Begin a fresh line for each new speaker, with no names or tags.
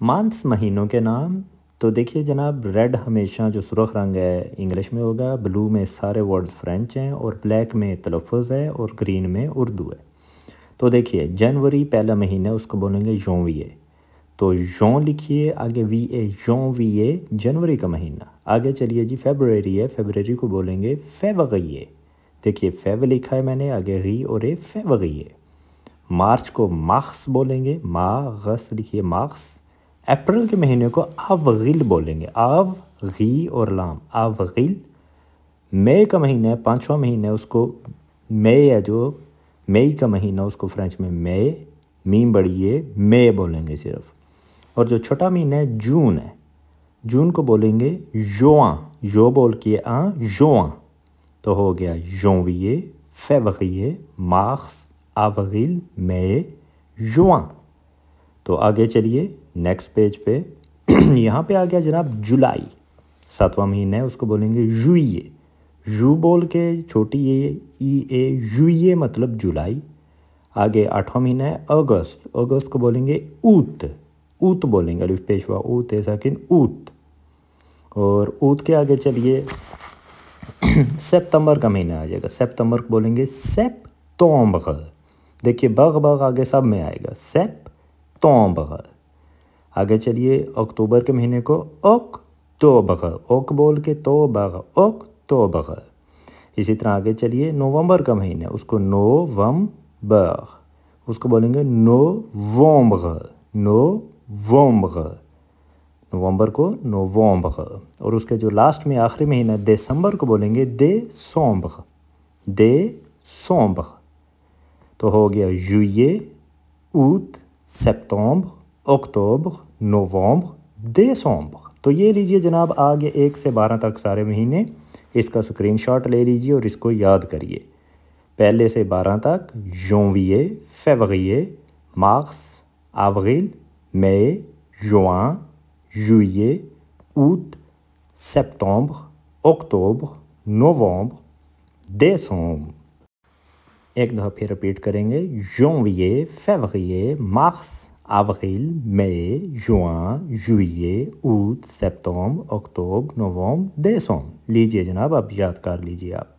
Months महीनों के नाम। तो देखिए जनाब, रेड हमेशा जो सुर्ख रंग है इंग्लिश में होगा, ब्लू में सारे वर्ड्स फ्रेंच हैं और ब्लैक में तलफ़ुज़ है और ग्रीन में उर्दू है। तो देखिए जनवरी पहला महीना है, उसको बोलेंगे जोंविए। तो जों लिखिए, आगे वी ए, जोंविए जनवरी का महीना। आगे चलिए जी, फेबररी है, फेबररी को बोलेंगे फेवरिए। देखिए फेव लिखा है मैंने, आगे री और ए फेवरिए। मार्च को मार्स बोलेंगे, मार्स लिखिए मार्स। अप्रैल के महीने को अवगिल बोलेंगे, आव गी और लाम, अवगिल। मई का महीना है, पाँचवा महीना है, उसको मई है जो मई का महीना, उसको फ्रेंच में मई, मीम बड़ी है, मई बोलेंगे सिर्फ। और जो छोटा महीना है जून है, जून को बोलेंगे जुआ, जो बोल के जुआ। तो हो गया जोंविए, फेवरिए, मार्स, अवरिल, मई, जुआ। तो आगे चलिए नेक्स्ट पेज पे। यहाँ पे आ गया जनाब जुलाई, सातवां महीना है, उसको बोलेंगे जुइए। जू बोल के छोटी ए जुइए मतलब जुलाई। आगे आठवां महीना है अगस्त, अगस्त को बोलेंगे ऊत, ऊत बोलेंगे, अलिफ पेशवा ऊत है साकिन ऊत। और ऊत के आगे चलिए सितंबर का महीना आ जाएगा, सितंबर को बोलेंगे सेप्टेम्बर। देखिए बग बग आगे सब में आएगा, सेप्टेम्बर। आगे चलिए अक्टूबर के महीने को अक्टूबर, ओक बोल के तो बग, अक्टूबर। इसी तरह आगे चलिए नवंबर का महीना, उसको नवंबर, उसको बोलेंगे नवंबर, नवंबर, नवंबर को नवंबर। और उसके जो लास्ट में आखिरी महीना दिसंबर को बोलेंगे देसंबर, देसंबर। तो हो गया जुillet, août, सितंबर, अक्टूबर, नवंबर, दिसंबर। तो ये लीजिए जनाब, आगे 1 से 12 तक सारे महीने, इसका स्क्रीनशॉट ले लीजिए और इसको याद करिए। पहले से 12 तक जोंविए, फेवरिए, मार्स, अव्रिल, मई, जुin, जुillet, août, सितंबर, अक्टूबर, नवंबर, दिसंबर। एक दफ़ा फिर रिपीट करेंगे, जोंविए, फेवरिए, मार्स, अव्रिल, मई, जुin, जुillet, août, सितंबर, अक्टूबर, नवंबर, दिसंबर। लीजिए जनाब, अब याद कर लीजिए आप।